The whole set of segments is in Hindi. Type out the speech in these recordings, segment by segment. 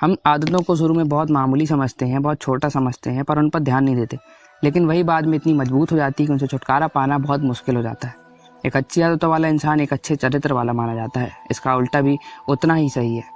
हम आदतों को शुरू में बहुत मामूली समझते हैं, बहुत छोटा समझते हैं, पर उन पर ध्यान नहीं देते। लेकिन वही बाद में इतनी मजबूत हो जाती है कि उनसे छुटकारा पाना बहुत मुश्किल हो जाता है। एक अच्छी आदतों वाला इंसान एक अच्छे चरित्र वाला माना जाता है। इसका उल्टा भी उतना ही सही है।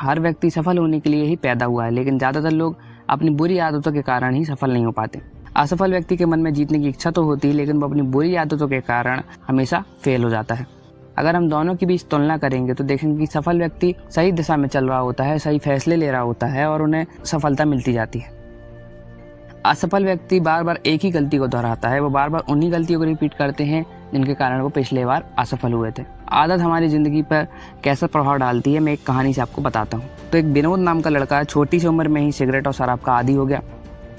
हर व्यक्ति सफल होने के लिए ही पैदा हुआ है, लेकिन ज़्यादातर लोग अपनी बुरी आदतों के कारण ही सफल नहीं हो पाते। असफल व्यक्ति के मन में जीतने की इच्छा तो होती है, लेकिन वो अपनी बुरी आदतों के कारण हमेशा फेल हो जाता है। अगर हम दोनों की बीच तुलना करेंगे तो देखेंगे कि सफल व्यक्ति सही दिशा में चल रहा होता है, सही फैसले ले रहा होता है और उन्हें सफलता मिलती जाती है। असफल व्यक्ति बार बार एक ही गलती को दोहराता है। वो बार बार उन्हीं गलतियों को रिपीट करते हैं जिनके कारण वो पिछले बार असफल हुए थे। आदत हमारी ज़िंदगी पर कैसा प्रभाव डालती है, मैं एक कहानी से आपको बताता हूँ। तो एक विनोद नाम का लड़का छोटी सी उम्र में ही सिगरेट और शराब का आदी हो गया।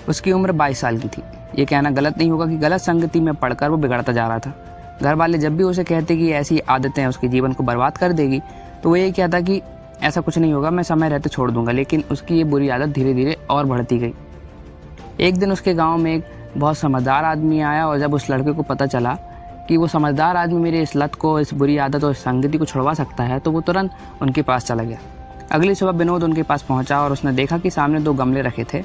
उसकी उम्र 22 साल की थी। ये कहना गलत नहीं होगा कि गलत संगति में पड़कर वो बिगड़ता जा रहा था। घर वाले जब भी उसे कहते कि ऐसी आदतें उसके जीवन को बर्बाद कर देगी, तो वो ये कहता कि ऐसा कुछ नहीं होगा, मैं समय रहते छोड़ दूंगा। लेकिन उसकी ये बुरी आदत धीरे धीरे और बढ़ती गई। एक दिन उसके गांव में एक बहुत समझदार आदमी आया और जब उस लड़के को पता चला कि वो समझदार आदमी मेरे इस लत को, इस बुरी आदत और इस संगति को छुड़वा सकता है, तो वो तुरंत उनके पास चला गया। अगली सुबह विनोद उनके पास पहुंचा और उसने देखा कि सामने 2 गमले रखे थे।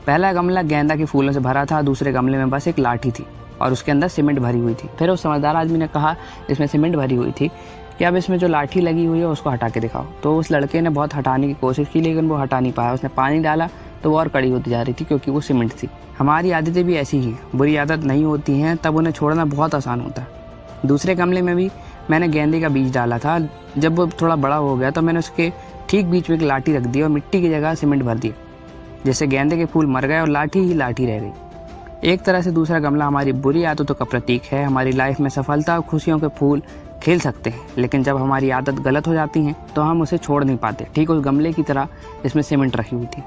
पहला गमला गेंदा के फूलों से भरा था, दूसरे गमले में बस एक लाठी थी और उसके अंदर सीमेंट भरी हुई थी। फिर उस समझदार आदमी ने कहा, इसमें सीमेंट भरी हुई थी, कि अब इसमें जो लाठी लगी हुई है उसको हटा के दिखाओ। तो उस लड़के ने बहुत हटाने की कोशिश की, लेकिन वो हटा नहीं पाया। उसने पानी डाला तो वो और कड़ी होती जा रही थी, क्योंकि वो सीमेंट थी। हमारी आदतें भी ऐसी ही बुरी आदत नहीं होती हैं, तब उन्हें छोड़ना बहुत आसान होता है। दूसरे गमले में भी मैंने गेंदे का बीज डाला था। जब वो थोड़ा बड़ा हो गया तो मैंने उसके ठीक बीच में एक लाठी रख दी और मिट्टी की जगह सीमेंट भर दिया, जिससे गेंदे के फूल मर गए और लाठी ही लाठी रह गई। एक तरह से दूसरा गमला हमारी बुरी आदतों का प्रतीक है। हमारी लाइफ में सफलता और खुशियों के फूल खिल सकते हैं, लेकिन जब हमारी आदत गलत हो जाती है तो हम उसे छोड़ नहीं पाते। ठीक उस गमले की तरह जिसमें सीमेंट रखी हुई थी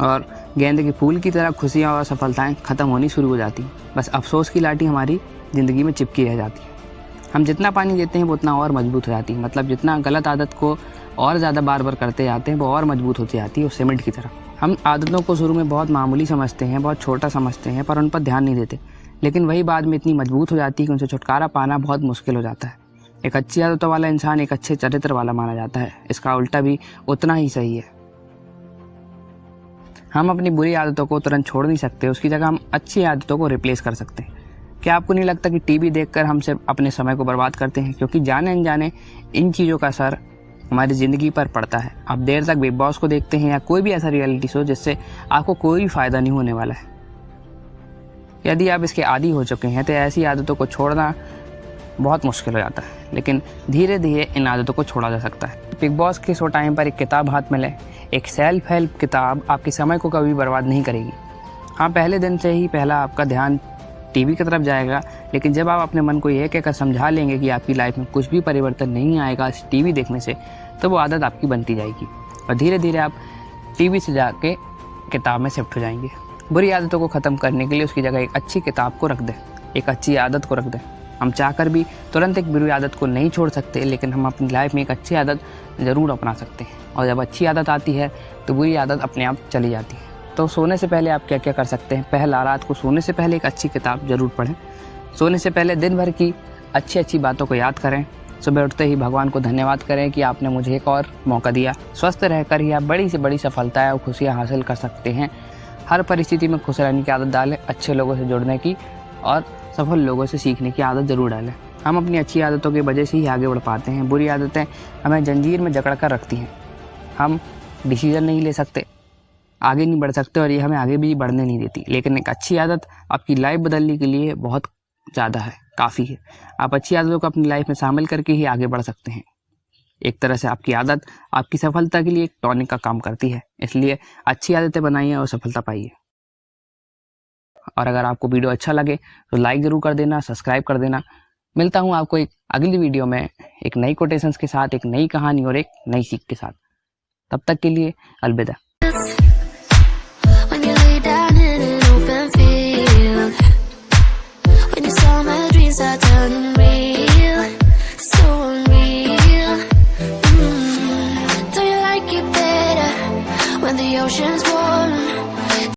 और गेंदे के फूल की तरह खुशियाँ और सफलताएं खत्म होनी शुरू हो जाती हैं। बस अफसोस की लाठी हमारी ज़िंदगी में चिपकी रह जाती है। हम जितना पानी देते हैं वो उतना और मजबूत हो जाती है। मतलब जितना गलत आदत को और ज़्यादा बार बार करते जाते हैं वो और मजबूत होती जाती है, उस सीमेंट की तरह। हम आदतों को शुरू में बहुत मामूली समझते हैं, बहुत छोटा समझते हैं, पर उन पर ध्यान नहीं देते। लेकिन वही बाद में इतनी मजबूत हो जाती है कि उनसे छुटकारा पाना बहुत मुश्किल हो जाता है। एक अच्छी आदतों वाला इंसान एक अच्छे चरित्र वाला माना जाता है। इसका उल्टा भी उतना ही सही है। हम अपनी बुरी आदतों को तुरंत छोड़ नहीं सकते, उसकी जगह हम अच्छी आदतों को रिप्लेस कर सकते हैं। क्या आपको नहीं लगता कि टीवी देखकर हम सिर्फ अपने समय को बर्बाद करते हैं? क्योंकि जाने अनजाने इन चीज़ों का असर हमारी ज़िंदगी पर पड़ता है। आप देर तक बिग बॉस को देखते हैं या कोई भी ऐसा रियलिटी शो जिससे आपको कोई फ़ायदा नहीं होने वाला है। यदि आप इसके आदी हो चुके हैं तो ऐसी आदतों को छोड़ना बहुत मुश्किल हो जाता है, लेकिन धीरे धीरे इन आदतों को छोड़ा जा सकता है। बिग बॉस के शो टाइम पर एक किताब हाथ में लें। एक सेल्फ हेल्प किताब आपके समय को कभी बर्बाद नहीं करेगी। हाँ, पहले दिन से ही पहला आपका ध्यान टीवी की तरफ जाएगा, लेकिन जब आप अपने मन को यह कहकर समझा लेंगे कि आपकी लाइफ में कुछ भी परिवर्तन नहीं आएगा इस टीवी देखने से, तो वो आदत आपकी बनती जाएगी और धीरे धीरे आप टीवी से जाके किताब में शिफ्ट हो जाएंगे। बुरी आदतों को ख़त्म करने के लिए उसकी जगह एक अच्छी किताब को रख दें, एक अच्छी आदत को रख दें। हम चाहकर भी तुरंत एक बुरी आदत को नहीं छोड़ सकते, लेकिन हम अपनी लाइफ में एक अच्छी आदत ज़रूर अपना सकते हैं। और जब अच्छी आदत आती है तो बुरी आदत अपने आप चली जाती है। तो सोने से पहले आप क्या क्या कर सकते हैं? पहला, रात को सोने से पहले एक अच्छी किताब ज़रूर पढ़ें। सोने से पहले दिन भर की अच्छी अच्छी बातों को याद करें। सुबह उठते ही भगवान को धन्यवाद करें कि आपने मुझे एक और मौका दिया। स्वस्थ रहकर ही आप बड़ी से बड़ी सफलताएं और खुशियां हासिल कर सकते हैं। हर परिस्थिति में खुश रहने की आदत डालें, अच्छे लोगों से जुड़ने की और सफल लोगों से सीखने की आदत ज़रूर डालें। हम अपनी अच्छी आदतों की वजह से ही आगे बढ़ पाते हैं। बुरी आदतें हमें जंजीर में जकड़ कर रखती हैं। हम डिसीजन नहीं ले सकते, आगे नहीं बढ़ सकते और ये हमें आगे भी बढ़ने नहीं देती। लेकिन एक अच्छी आदत आपकी लाइफ बदलने के लिए बहुत ज़्यादा है, काफ़ी है। आप अच्छी आदतों को अपनी लाइफ में शामिल करके ही आगे बढ़ सकते हैं। एक तरह से आपकी आदत आपकी सफलता के लिए एक टॉनिक का काम करती है। इसलिए अच्छी आदतें बनाइए और सफलता पाइए। और अगर आपको वीडियो अच्छा लगे तो लाइक ज़रूर कर देना, सब्सक्राइब कर देना। मिलता हूँ आपको एक अगली वीडियो में एक नई कोटेशंस के साथ, एक नई कहानी और एक नई सीख के साथ। तब तक के लिए अलविदा।